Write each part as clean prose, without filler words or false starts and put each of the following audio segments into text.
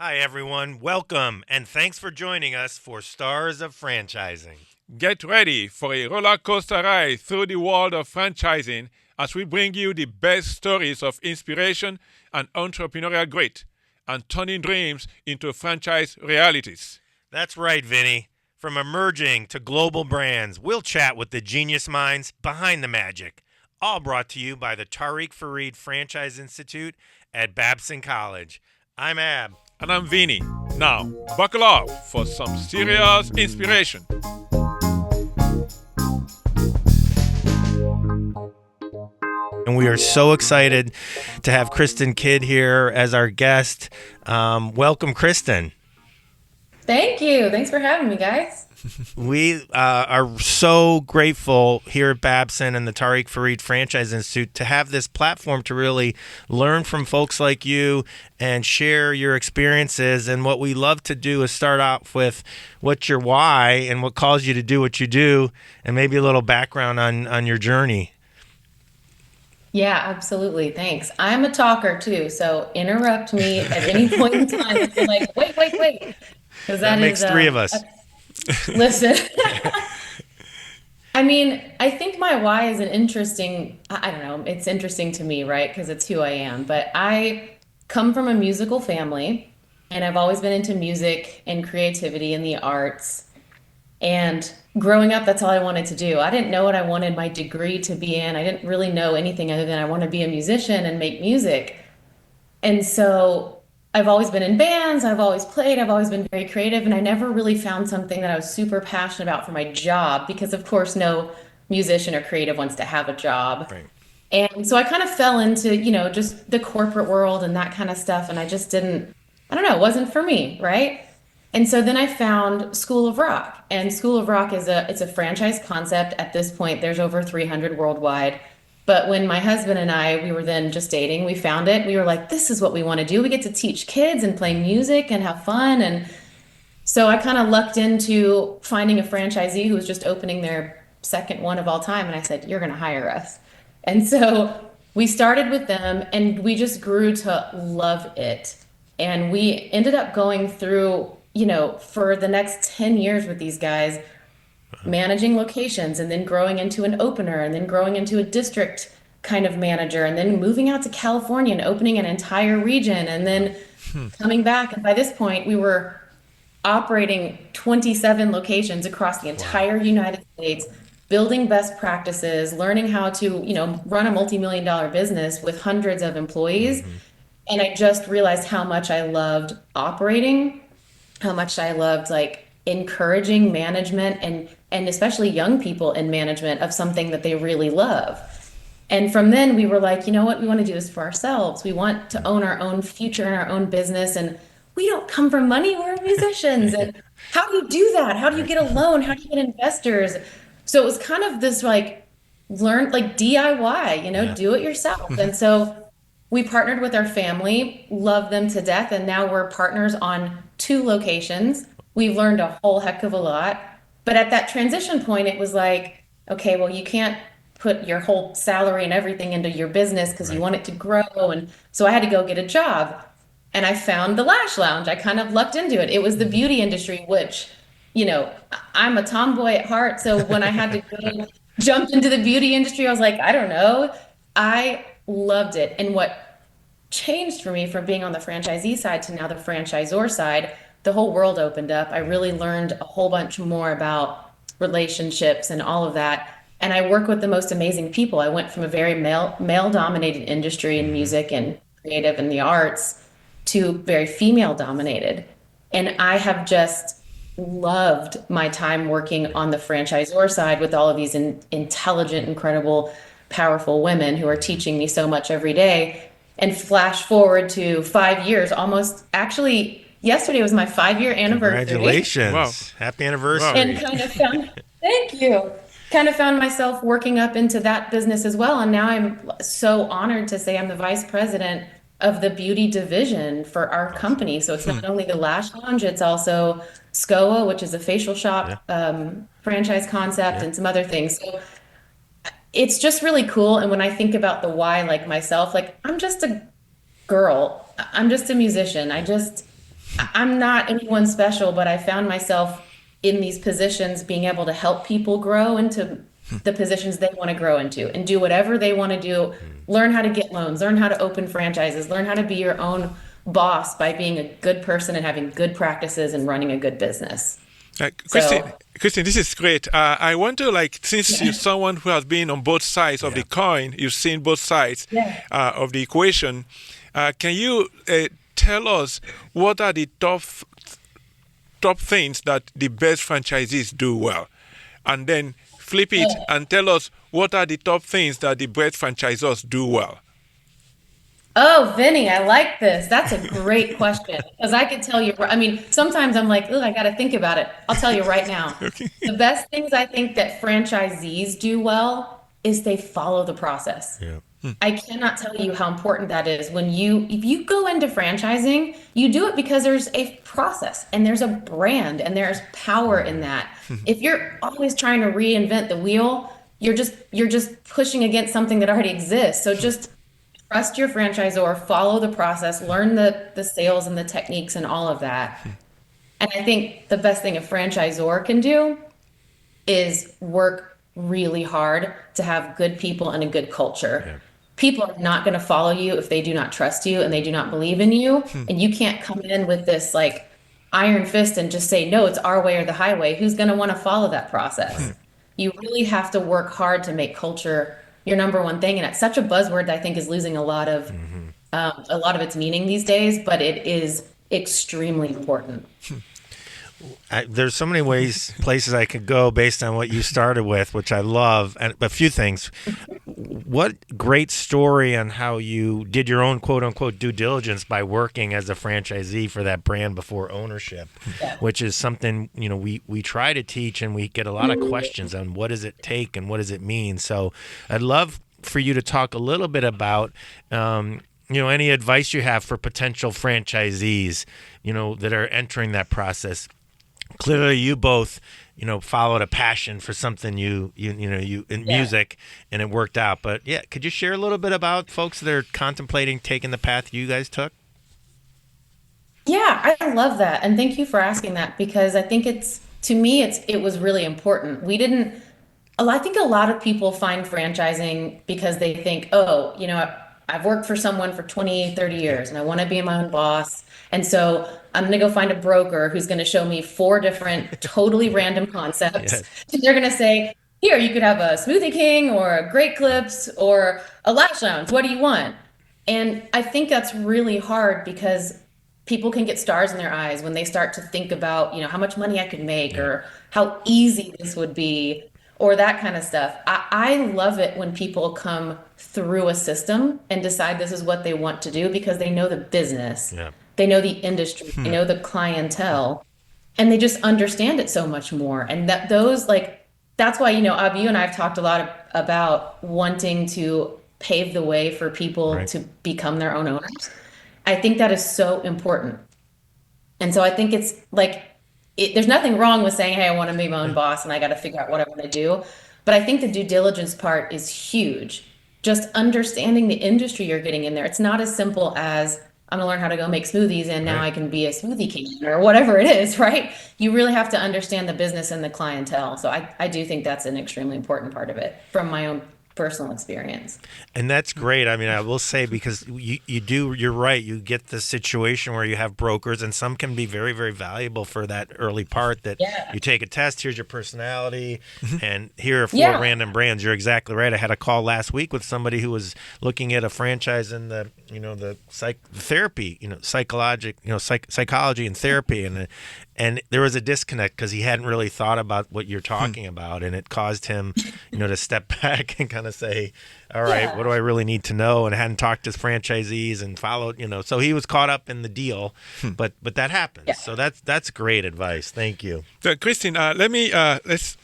Hi, everyone. Welcome, and thanks for joining us for Stars of Franchising. Get ready for a roller coaster ride through the world of franchising as we bring you the best stories of inspiration and entrepreneurial grit and turning dreams into franchise realities. That's right, Vinny. From emerging to global brands, we'll chat with the genius minds behind the magic. All brought to you by the Tariq Farid Franchise Institute at Babson College. I'm Ab. And I'm Vini. Now, buckle up for some serious inspiration. And we are so excited to have Kristin Kidd here as our guest. Welcome, Kristin. Thank you. Thanks for having me, guys. We are so grateful here at Babson and the Tariq Farid Franchise Institute to have this platform to really learn from folks like you and share your experiences. And what we love to do is start off with what's your why and what caused you to do what you do, and maybe a little background on your journey. Yeah, absolutely. Thanks. I'm a talker too, so interrupt me at any point in time if you're like, wait, because That makes three of us. Listen. I mean, I think my why is an interesting, I don't know, it's interesting to me, right? Because it's who I am. But I come from a musical family, and I've always been into music and creativity and the arts. And growing up, that's all I wanted to do. I didn't know what I wanted my degree to be in. I didn't really know anything other than I want to be a musician and make music. And so I've always been in bands, I've always played, I've always been very creative, and I never really found something that I was super passionate about for my job because, of course, no musician or creative wants to have a job. Right. And so I kind of fell into, just the corporate world and that kind of stuff. And I just didn't, I don't know, it wasn't for me, right? And so then I found School of Rock. And School of Rock it's a franchise concept. At this point, there's over 300 worldwide. But when my husband and we were then just dating, we found it. We were like, this is what we want to do. We get to teach kids and play music and have fun. And so I kind of lucked into finding a franchisee who was just opening their second one of all time. And I said, you're going to hire us. And so we started with them and we just grew to love it. And we ended up going through, for the next 10 years with these guys, managing locations and then growing into an opener and then growing into a district kind of manager and then moving out to California and opening an entire region and then coming back. And by this point, we were operating 27 locations across the entire United States, building best practices, learning how to, run a multi-million-dollar business with hundreds of employees. And I just realized how much I loved operating, how much I loved like encouraging management and especially young people in management of something that they really love. And from then we were like, you know what we want to do this for ourselves. We want to own our own future and our own business. And we don't come from money. We're musicians. And how do you do that? How do you get a loan? How do you get investors? So it was kind of this like learn like DIY, do it yourself. And so we partnered with our family, love them to death. And now we're partners on 2 locations. We've learned a whole heck of a lot. But at that transition point, it was like, okay, well, you can't put your whole salary and everything into your business because you want it to grow. And so I had to go get a job. And I found the Lash Lounge. I kind of lucked into it. It was the beauty industry, which, I'm a tomboy at heart. So when I had to go jump into the beauty industry, I was like, I don't know. I loved it. And what changed for me from being on the franchisee side to now the franchisor side, the whole world opened up. I really learned a whole bunch more about relationships and all of that. And I work with the most amazing people. I went from a very male dominated industry in music and creative and the arts to very female dominated. And I have just loved my time working on the franchisor side with all of these intelligent, incredible, powerful women who are teaching me so much every day. And flash forward to 5 years, almost actually yesterday was my 5-year anniversary. Congratulations. Wow. Happy anniversary. And kind of found, thank you. Kind of found myself working up into that business as well. And now I'm so honored to say I'm the vice president of the beauty division for our company. So it's not only the Lash Lounge, it's also SCOA, which is a facial shop franchise concept and some other things. So it's just really cool. And when I think about the why, like myself, like I'm just a girl, I'm just a musician. I just I'm not anyone special, but I found myself in these positions being able to help people grow into the positions they want to grow into and do whatever they want to do, learn how to get loans, learn how to open franchises, learn how to be your own boss by being a good person and having good practices and running a good business. Kristin, So, Kristin, this is great. I wonder, like, since you're yeah, someone who has been on both sides of the Yeah. coin, you've seen both sides yeah. of the equation. Can you tell us what are the top things that the best franchisees do well, and then flip it and tell us what are the top things that the best franchisors do well? Oh, Vinny, I like this. That's a great question because I could tell you. I mean, sometimes I'm like, oh, I got to think about it. I'll tell you right now. Okay. The best things I think that franchisees do well is they follow the process. Yeah. I cannot tell you how important that is when if you go into franchising, you do it because there's a process and there's a brand and there's power in that. If you're always trying to reinvent the wheel, you're just pushing against something that already exists. So just trust your franchisor, follow the process, learn the sales and the techniques and all of that. And I think the best thing a franchisor can do is work really hard to have good people and a good culture. People are not going to follow you if they do not trust you and they do not believe in you. And you can't come in with this like iron fist and just say, no, it's our way or the highway. Who's going to want to follow that process? You really have to work hard to make culture your number one thing. And it's such a buzzword that I think is losing a lot of its meaning these days, but it is extremely important. There's so many places I could go based on what you started with, which I love. And a few things. What great story on how you did your own quote unquote due diligence by working as a franchisee for that brand before ownership, Yeah. which is something, we try to teach, and we get a lot of questions on what does it take and what does it mean. So I'd love for you to talk a little bit about any advice you have for potential franchisees, that are entering that process. Clearly, you both, followed a passion for something you in Yeah. music, and it worked out. But yeah, could you share a little bit about folks that are contemplating taking the path you guys took? Yeah, I love that. And thank you for asking that because I think to me, it was really important. I think a lot of people find franchising because they think, oh, I've worked for someone for 20, 30 years and I want to be my own boss. And so I'm going to go find a broker who's going to show me four different totally random concepts. Yes. And they're going to say, here, you could have a Smoothie King or a Great Clips or a Lash Lounge. What do you want? And I think that's really hard because people can get stars in their eyes when they start to think about, how much money I could make or how easy this would be or that kind of stuff. I love it when people come through a system and decide this is what they want to do because they know the business, Yeah. they know the industry, they know the clientele, and they just understand it so much more. And that's why, Ab, you and I have talked a lot about wanting to pave the way for people Right. to become their own owners. I think that is so important. And so I think it's like, there's nothing wrong with saying, hey, I want to be my own boss and I got to figure out what I want to do. But I think the due diligence part is huge. Just understanding the industry you're getting in there. It's not as simple as I'm going to learn how to go make smoothies and now Right. I can be a smoothie king or whatever it is, right? You really have to understand the business and the clientele. So I do think that's an extremely important part of it from my own personal experience. And that's great. I mean, I will say, because you're right. You get the situation where you have brokers, and some can be very, very valuable for that early part that Yeah. you take a test. Here's your personality, and here are four Yeah. random brands. You're exactly right. I had a call last week with somebody who was looking at a franchise in the therapy, psychology and therapy. And there was a disconnect because he hadn't really thought about what you're talking about, and it caused him, to step back and kind of say, all right, Yeah. what do I really need to know? And hadn't talked to his franchisees and followed, so he was caught up in the deal, but that happens. Yeah. So that's great advice. Thank you. So, Kristin, let's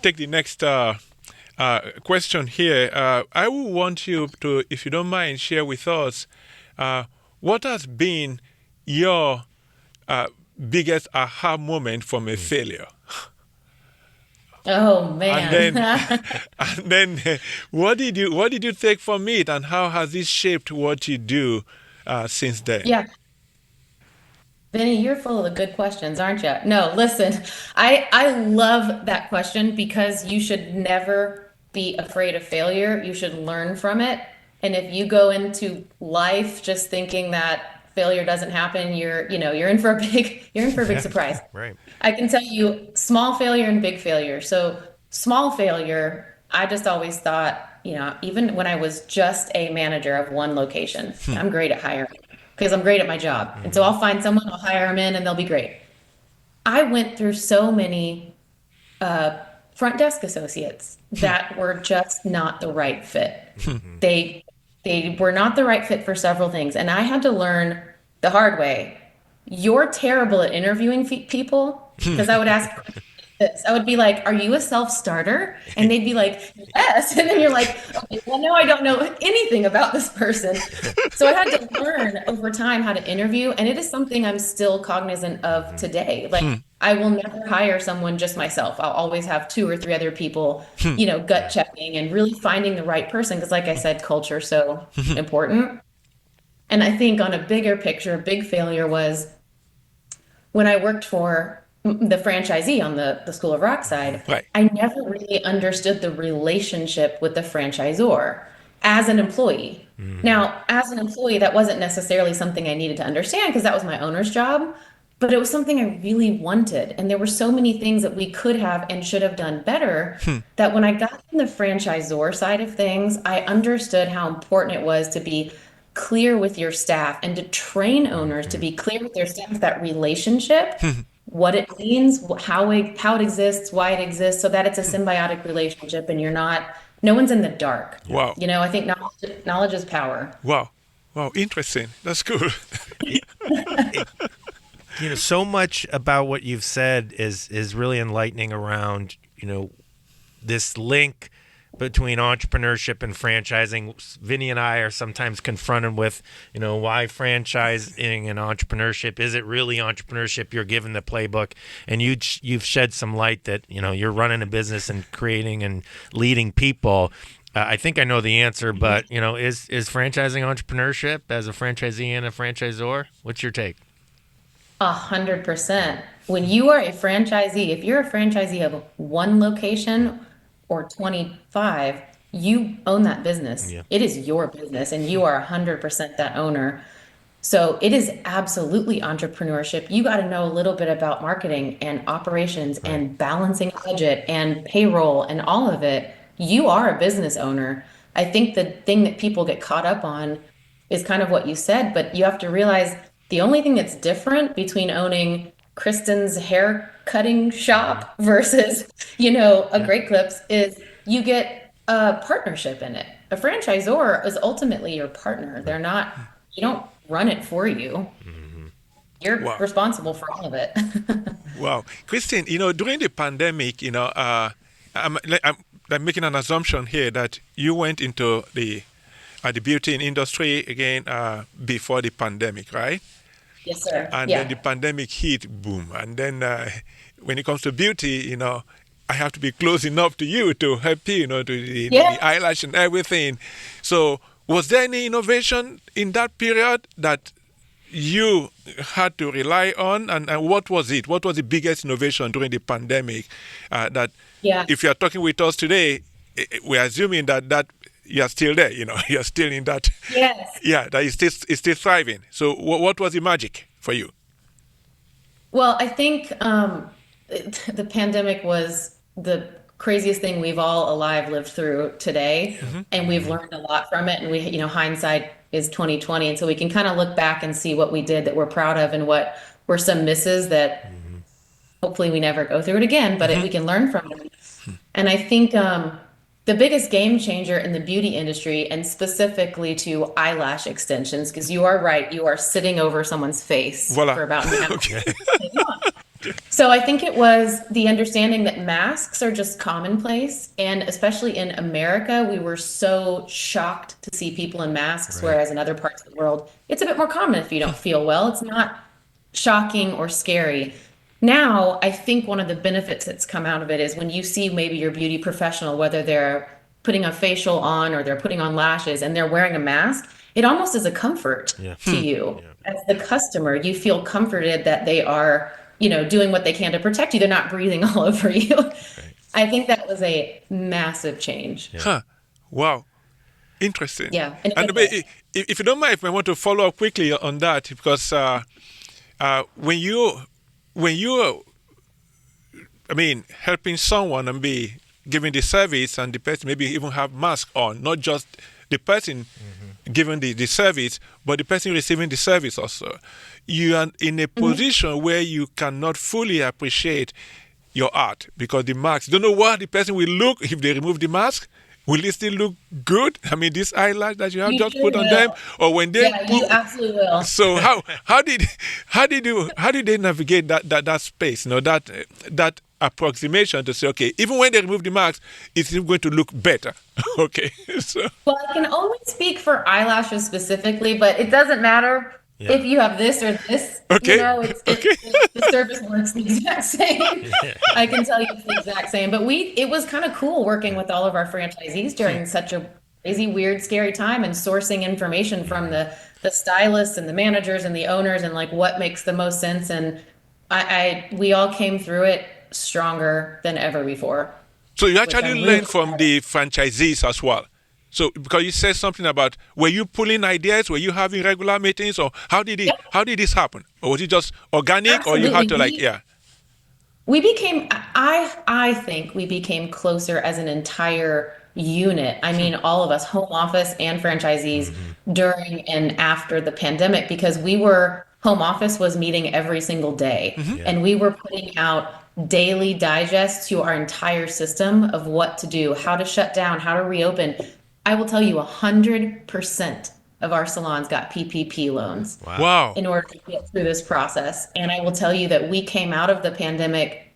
take the next question here. I would want you to, if you don't mind, share with us what has been your biggest aha moment from a failure. Oh man. And then what did you take from it, and how has it shaped what you do since then? Yeah. Vinny, you're full of the good questions, aren't you? No, listen, I love that question because you should never be afraid of failure. You should learn from it. And if you go into life just thinking that failure doesn't happen, you're in for a you're in for a big Yeah, surprise. right. I can tell you small failure and big failure. So small failure, I just always thought, even when I was just a manager of one location, I'm great at hiring because I'm great at my job. And so Hmm. I'll find someone, I'll hire them in, and they'll be great. I went through so many front desk associates that were just not the right fit. They they were not the right fit for several things, and I had to learn the hard way. You're terrible at interviewing people because I would ask this. I would be like, "Are you a self-starter?" And they'd be like, "Yes." And then you're like, "Okay, well, no, I don't know anything about this person." So I had to learn over time how to interview, and it is something I'm still cognizant of today. Like, I will never hire someone just myself. I'll always have two or three other people, gut Yeah. checking and really finding the right person. Because, like I said, culture is so important. And I think on a bigger picture, a big failure was when I worked for the franchisee on the School of Rock side, Right. I never really understood the relationship with the franchisor as an employee. Hmm. Now, as an employee, that wasn't necessarily something I needed to understand because that was my owner's job, but it was something I really wanted. And there were so many things that we could have and should have done better that when I got in the franchisor side of things, I understood how important it was to be clear with your staff and to train owners to Hmm. be clear with their staff that relationship, what it means, how it exists, why it exists, so that it's a symbiotic relationship and no one's in the dark. Yeah. Wow. I think knowledge is power. Wow. Wow. Interesting. That's cool. It, it, so much about what you've said is really enlightening around, this link between entrepreneurship and franchising. Vinny and I are sometimes confronted with, why franchising and entrepreneurship, is it really entrepreneurship? You're given the playbook, and you've shed some light that, you're running a business and creating and leading people. I think I know the answer, but, is franchising entrepreneurship as a franchisee and a franchisor? What's your take? 100%. When you are a franchisee, if you're a franchisee of one location or 25, you own that business. Yeah. It is your business and you are 100% that owner. So it is absolutely entrepreneurship. You got to know a little bit about marketing and operations Right. and balancing a budget and payroll and all of it. You are a business owner. I think the thing that people get caught up on is kind of what you said, but you have to realize the only thing that's different between owning Kristen's hair cutting Hmm. shop versus, a Yeah. Great Clips is you get a partnership in it. A franchisor is ultimately your partner. Right. You don't run it for you. Hmm. You're Wow. responsible for all of it. Wow. Christine, during the pandemic, I'm making an assumption here that you went into the beauty industry again before the pandemic, right? Yes, sir. And then the Yeah. pandemic hit, boom. And then when it comes to beauty, I have to be close enough to you to help you, to Yeah. the eyelash and everything. So, was there any innovation in that period that you had to rely on? And what was it? What was the biggest innovation during the pandemic that Yeah. if you're talking with us today, we're assuming that you're still there, you're still in that, Yes. yeah, that it's still thriving. So what was the magic for you? Well, I think the pandemic was the craziest thing we've all alive lived through today, and we've Hmm. learned a lot from it. And hindsight is 2020, and so we can kind of look back and see what we did that we're proud of, and what were some misses that Hmm. hopefully we never go through it again, but we can learn from it. And I think the biggest game changer in the beauty industry, and specifically to eyelash extensions, because you are right, you are sitting over someone's face Voila. for about an hour. Okay. So I think it was the understanding that masks are just commonplace. And especially in America, we were so shocked to see people in masks, Right. whereas in other parts of the world, it's a bit more common if you don't feel well. It's not shocking or scary. Now, I think one of the benefits that's come out of it is when you see maybe your beauty professional, whether they're putting a facial on or they're putting on lashes and they're wearing a mask, it almost is a comfort Yeah. to you Yeah. as the customer. You feel comforted that they are, doing what they can to protect you. They're not breathing all over you. Right. I think that was a massive change. Yeah. Huh. Wow. Interesting. Yeah, in a And good way. if you don't mind, if I want to follow up quickly on that, because when you, I mean, helping someone and be giving the service, and the person maybe even have mask on, not just the person giving the service, but the person receiving the service also. You are in a position where you cannot fully appreciate your art because the mask. You don't know what the person will look if they remove the mask. Will it still look good? I mean, this eyelash that you have You just sure put on them, will. or when they Yeah, you put. absolutely will. So how did they navigate that space? That approximation to say, okay, even when they remove the mask, it's still going to look better. Okay, so Well, I can only speak for eyelashes specifically, but it doesn't matter Yeah. if you have this or this. okay, okay. The service works the exact same. I can tell you it's the exact same. But it was kind of cool working with all of our franchisees during such a crazy, weird, scary time and sourcing information from the stylists and the managers and the owners and like what makes the most sense. And we all came through it stronger than ever before, So you which actually I'm really learned from proud of. the franchisees as well. So because you said something about were you pulling ideas, were you having regular meetings, or Yeah, how did this happen, or was it just organic, or you had absolutely. to like yeah. We became, I think we became closer as an entire unit. I mean, all of us, home office and franchisees, during and after the pandemic, because home office was meeting every single day. Yeah. And we were putting out daily digests to our entire system of what to do, how to shut down, how to reopen. I will tell you, 100% of our salons got PPP loans Wow. Wow. in order to get through this process. And I will tell you that we came out of the pandemic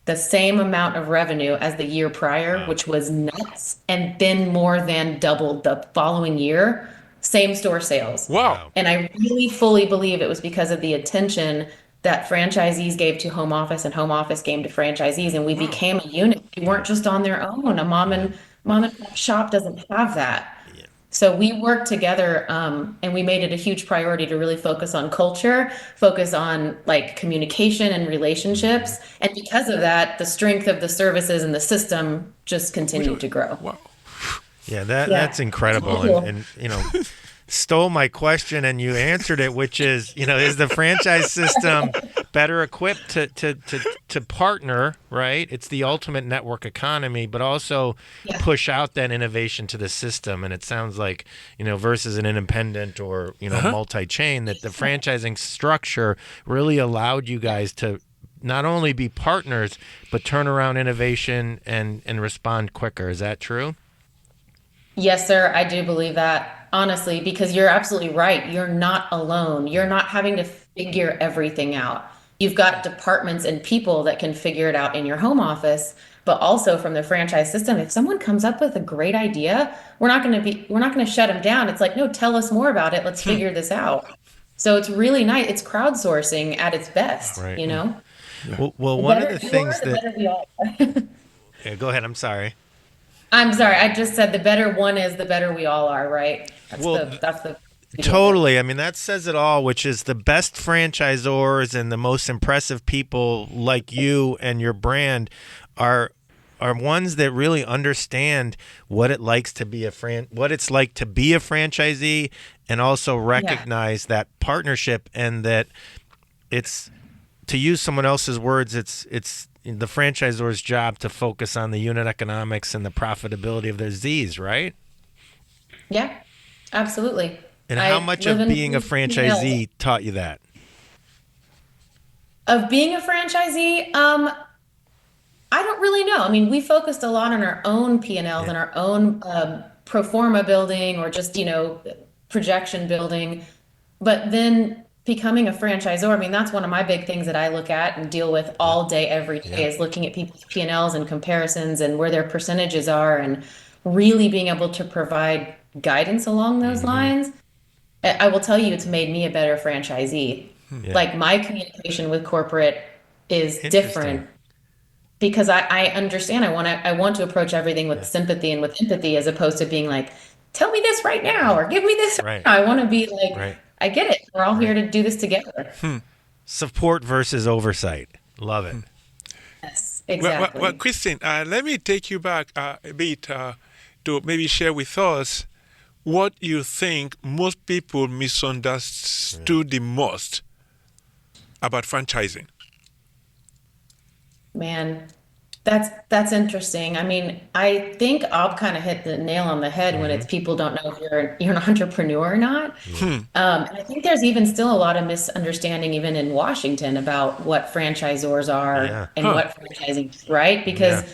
the same amount of revenue as the year prior, Wow. which was nuts, and then more than doubled the following year, same store sales. Wow. Wow. And I really fully believe it was because of the attention that franchisees gave to home office and home office gave to franchisees, and we became a unit. We weren't just on their own. A mom and pop shop doesn't have that. Yeah. So we worked together, and we made it a huge priority to really focus on culture, focus on like communication and relationships. And because of that, the strength of the services and the system just continued to grow. Wow. Yeah, Yeah. that's incredible, Cool. and stole my question and you answered it, which is is the franchise system better equipped to partner, right? It's the ultimate network economy, but also Yeah. push out that innovation to the system. And it sounds like versus an independent or multi-chain, that the franchising structure really allowed you guys to not only be partners but turn around innovation and respond quicker. Is that true? Yes, sir. I do believe that, honestly, because you're absolutely right. You're not alone. You're not having to figure everything out. You've got departments and people that can figure it out in your home office, but also from the franchise system. If someone comes up with a great idea, we're not going to shut them down. It's like, no, tell us more about it. Let's figure this out. So it's really nice. It's crowdsourcing at its best, Right. Well, The one of better the you things are, the that better we all are. yeah, go ahead. I'm sorry. I'm sorry. I just said the better one is, the better we all are, right? Well, That's the Totally. I mean, that says it all, which is the best franchisors and the most impressive people like you and your brand are ones that really understand what it likes to be what it's like to be a franchisee, and also recognize that partnership, and that it's, to use someone else's words, it's the franchisor's job to focus on the unit economics and the profitability of their Z's, right? Yeah, absolutely. And I how much live of in being a P&L. franchisee taught you that? Of being a franchisee, I don't really know. I mean, we focused a lot on our own P&Ls and our own pro forma building, or just, projection building. But then becoming a franchisor, I mean, that's one of my big things that I look at and deal with all day, every day, is looking at people's P&Ls and comparisons and where their percentages are, and really being able to provide guidance along those lines. I will tell you, it's made me a better franchisee. Yeah. Like, my communication with corporate is Interesting. different, because I understand. I want to approach everything with sympathy and with empathy, as opposed to being like, tell me this right now or give me this right Right. now. I want to be like, Right. I get it. We're all here Right. to do this together. Support versus oversight. Love it. Yes, Well, exactly. Kristin, let me take you back a bit to maybe share with us what you think most people misunderstood the most about franchising. Man, that's interesting. I mean, I think Ob kind of hit the nail on the head when it's people don't know if you're an entrepreneur or not. Yeah. And I think there's even still a lot of misunderstanding even in Washington about what franchisors are Yeah. and Huh. what franchising is, right? Because Yeah.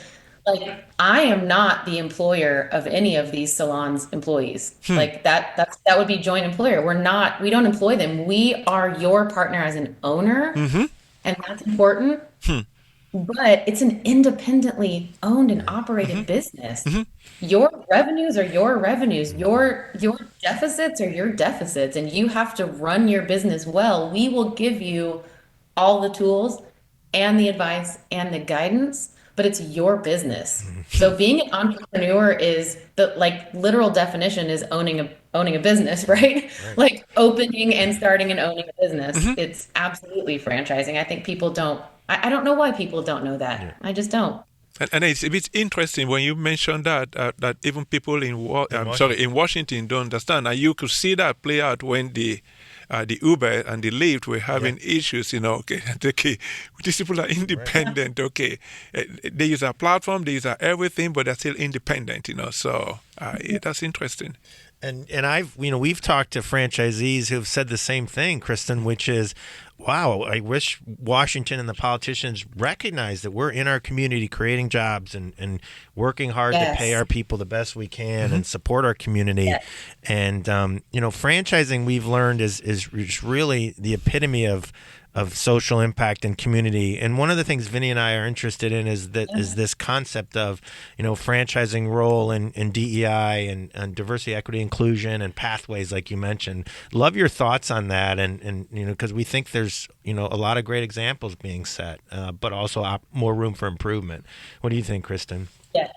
like I am not the employer of any of these salons employees. Like that would be joint employer. We don't employ them. We are your partner as an owner, and that's important. But it's an independently owned and operated business. Your revenues are your revenues. Your deficits are your deficits, and you have to run your business well. We will give you all the tools and the advice and the guidance, but it's your business. So being an entrepreneur is the like literal definition is owning a business, right? Right. Like opening and starting and owning a business. It's absolutely franchising. I think people don't I don't know why people don't know Yeah. that. I just don't. And it's a bit interesting when you mentioned that that even people In in Washington don't understand, and you could see that play out when the Uber and the Lyft were having issues. Okay, okay, these people are independent. Okay, they use our platform, they use our everything, but they're still independent. So that's interesting. And we've talked to franchisees who've said the same thing, Kristen, which is, wow, I wish Washington and the politicians recognize that we're in our community creating jobs and working hard to pay Yes. our people the best we can and support our community. Yes. And franchising, we've learned is really the epitome of social impact and community. And one of the things Vinny and I are interested in is this concept of, franchising role in DEI and diversity, equity, inclusion, and pathways, like you mentioned. Love your thoughts on that, and because we think there's a lot of great examples being set, but also more room for improvement. What do you think, Kristen? Yeah.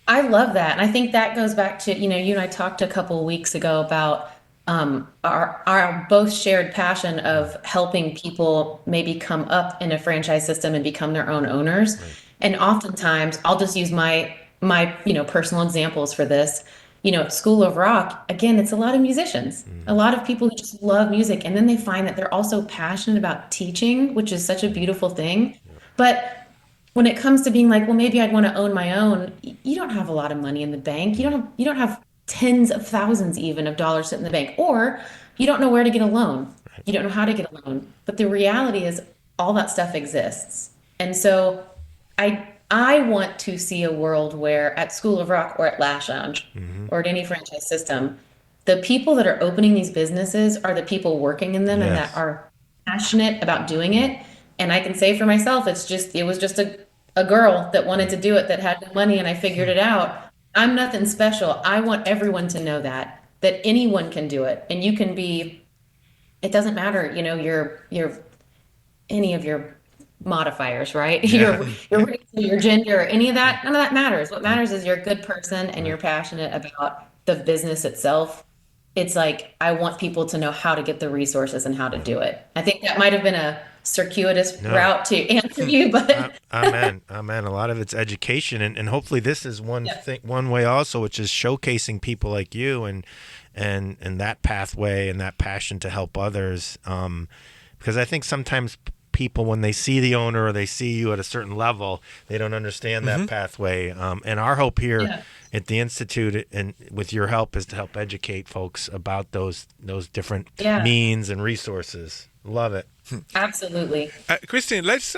I love that. And I think that goes back to, you and I talked a couple of weeks ago about our both shared passion of helping people maybe come up in a franchise system and become their own owners. Right. And oftentimes I'll just use my personal examples for this. At School of Rock, again, it's a lot of musicians, a lot of people who just love music. And then they find that they're also passionate about teaching, which is such a beautiful thing. But when it comes to being like, well, maybe I'd want to own my own, you don't have a lot of money in the bank. You don't have tens of thousands even of dollars sitting in the bank, or you don't know where to get a loan. You don't know how to get a loan. But the reality is all that stuff exists. And so I want to see a world where at School of Rock or at Lash Lounge or at any franchise system, the people that are opening these businesses are the people working in them and that Yes. are passionate about doing it. And I can say for myself, it was just a girl that wanted to do it that had no money and I figured it out. I'm nothing special. I want everyone to know that anyone can do it. And you can be, it doesn't matter, your any of your modifiers, right? Yeah. Your race, your gender, any of that, none of that matters. What matters is you're a good person and you're passionate about the business itself. It's like I want people to know how to get the resources and how to do it. I think that might have been a circuitous No. route to answer you, but Amen. Amen. A lot of it's education, and hopefully this is one way also, which is showcasing people like you and that pathway and that passion to help others. Because I think sometimes people, when they see the owner or they see you at a certain level, they don't understand that pathway. And our hope here Yeah. at the Institute, and with your help, is to help educate folks about those different Yeah. means and resources. Love it. absolutely. Kristin, let's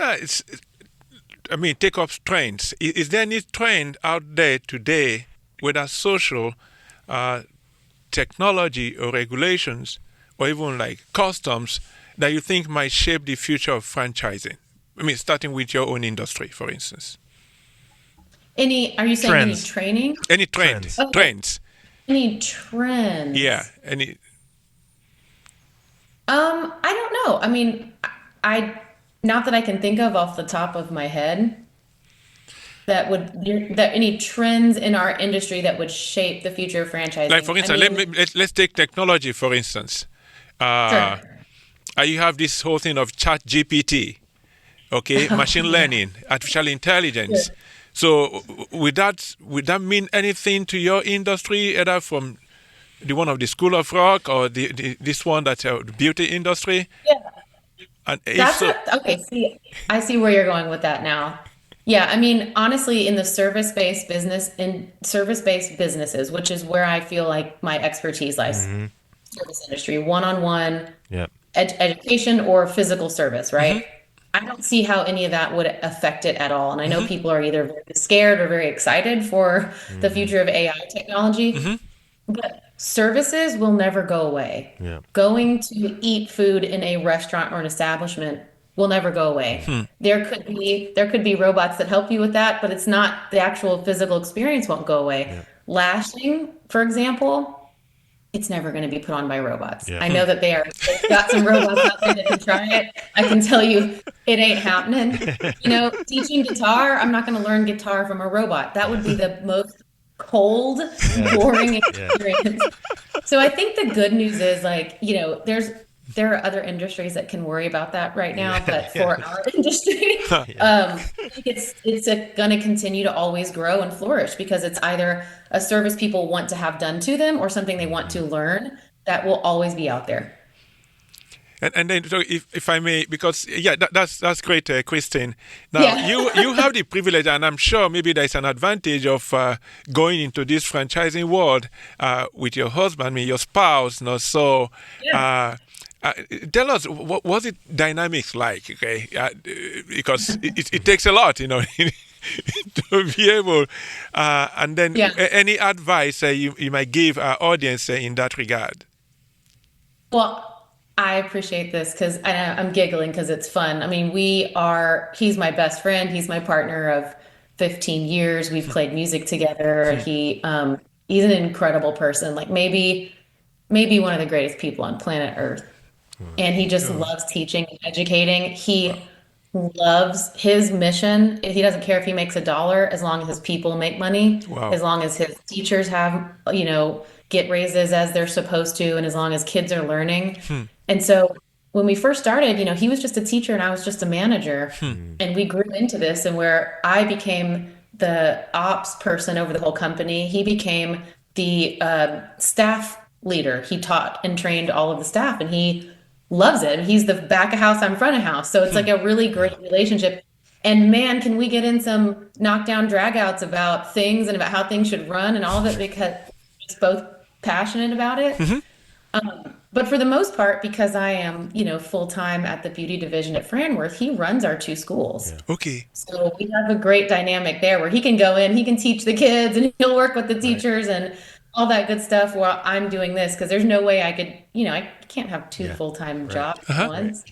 take up trends. Is there any trend out there today, whether social, technology, or regulations, or even like customs, that you think might shape the future of franchising? Starting with your own industry, for instance. Are you saying any Trends. training? Any trend? Trends. Okay. Trends. Any trends? Yeah. Any. I don't know. I mean, I not that I can think of off the top of my head. that any trends in our industry that would shape the future of franchising. Like for instance, let's take technology for instance. Sure. You have this whole thing of chat GPT, okay, machine learning, artificial intelligence. Sure. So would that mean anything to your industry, either from the one of the School of Rock or this one that's the beauty industry? Yeah. And if so, Okay, see, I see where you're going with that now. Yeah, I mean, honestly, in the service-based businesses, which is where I feel like my expertise lies, service industry, one-on-one, Yep. education or physical service, right? I don't see how any of that would affect it at all. And I know people are either very scared or very excited for the future of AI technology, but services will never go away. Yeah. Going to eat food in a restaurant or an establishment will never go away. There could be robots that help you with that, but it's not the actual physical experience won't go away. Yeah. Lashing, for example, it's never going to be put on by robots. Yeah. I know that they've got some robots out there that can try it. I can tell you it ain't happening. Teaching guitar, I'm not going to learn guitar from a robot. That would be the most cold, boring experience. So I think the good news is there are other industries that can worry about that right now, but for our industry, I think it's going to continue to always grow and flourish because it's either a service people want to have done to them or something they want to learn that will always be out there. And then, so if I may, because that's great, Kristin. Now you have the privilege, and I'm sure maybe there's an advantage of going into this franchising world with your husband, your spouse. So. Tell us, what was it dynamics like? Okay, because it takes a lot, to be able. And then, any advice you might give our audience in that regard? Well, I appreciate this because I'm giggling because it's fun. I mean, he's my best friend. He's my partner of 15 years. We've played music together. He's an incredible person. Like maybe one of the greatest people on planet Earth. And he just loves teaching and educating. He loves his mission. He doesn't care if he makes $1 as long as his people make money, as long as his teachers have, get raises as they're supposed to, and as long as kids are learning. And so when we first started, he was just a teacher and I was just a manager. And we grew into this, and where I became the ops person over the whole company, he became the staff leader. He taught and trained all of the staff, and he loves it. He's the back of house, I'm front of house. So it's like a really great relationship. And man, can we get in some knockdown dragouts about things and about how things should run and all of it because we're both passionate about it. But for the most part, because I am, full-time at the beauty division at Franworth, he runs our 2 schools. Yeah. Okay. So we have a great dynamic there where he can go in, he can teach the kids, and he'll work with the teachers and all that good stuff while I'm doing this, because there's no way I could, I can't have 2 full-time jobs at once.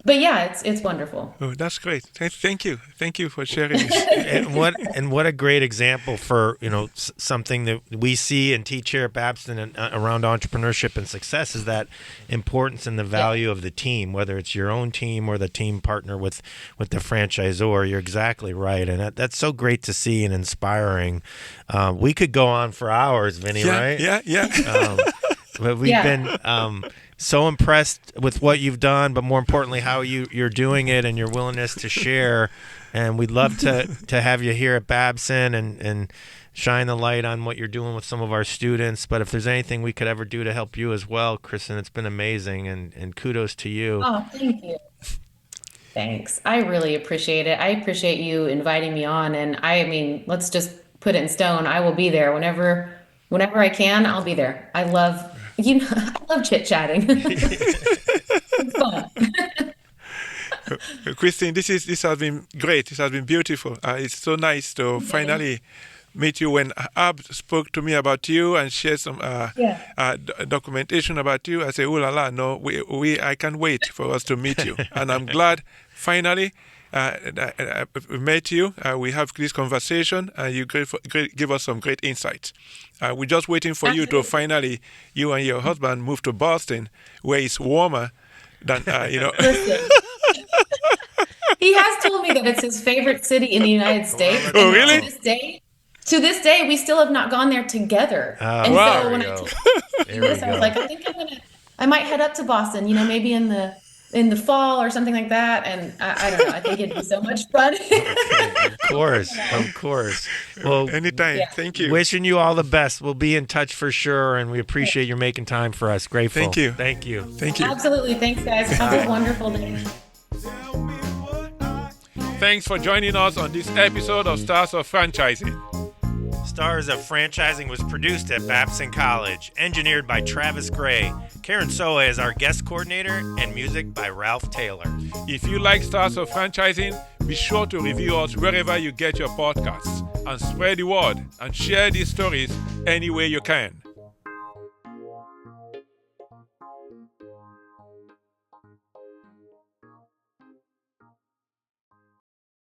But yeah, it's wonderful. Oh, that's great. Thank you for sharing this. and what a great example for something that we see and teach here at Babson and around entrepreneurship and success is that importance and the value of the team, whether it's your own team or the team partner with the franchisor. You're exactly right, and that's so great to see and inspiring. We could go on for hours, Vinny, right? Yeah. But we've been so impressed with what you've done, but more importantly, how you're doing it and your willingness to share. And we'd love to have you here at Babson and shine the light on what you're doing with some of our students. But if there's anything we could ever do to help you as well, Kristin, it's been amazing, and kudos to you. Oh, thank you. Thanks. I really appreciate it. I appreciate you inviting me on. And I mean, let's just put it in stone. I will be there whenever I can. I'll be there. I love chit-chatting. It's fun. Kristin, this has been great. This has been beautiful. It's so nice to finally meet you. When Ab spoke to me about you and shared some documentation about you, I said, "Oh la la, no, I can't wait for us to meet you." And I'm glad finally we met you. We have this conversation, and you give us some great insights. We're just waiting for you to finally, you and your husband, move to Boston, where it's warmer than Listen. He has told me that it's his favorite city in the United States. Oh, And really? to this day, we still have not gone there together. And wow. so when I There we told go. you this, I was like, I might head up to Boston, maybe in the fall or something like that. And I don't know. I think it'd be so much fun. Of course. Well, Anytime. Yeah. Thank you. wishing you all the best. We'll be in touch for sure, and we appreciate you making time for us. Grateful. Thank you. Thank you. Thank you. Absolutely. Thanks, guys. Have a wonderful day. Thanks for joining us on this episode of Stars of Franchising. Stars of Franchising was produced at Babson College, engineered by Travis Gray. Karen Soa is our guest coordinator, and music by Ralph Taylor. If you like Stars of Franchising, be sure to review us wherever you get your podcasts and spread the word and share these stories any way you can.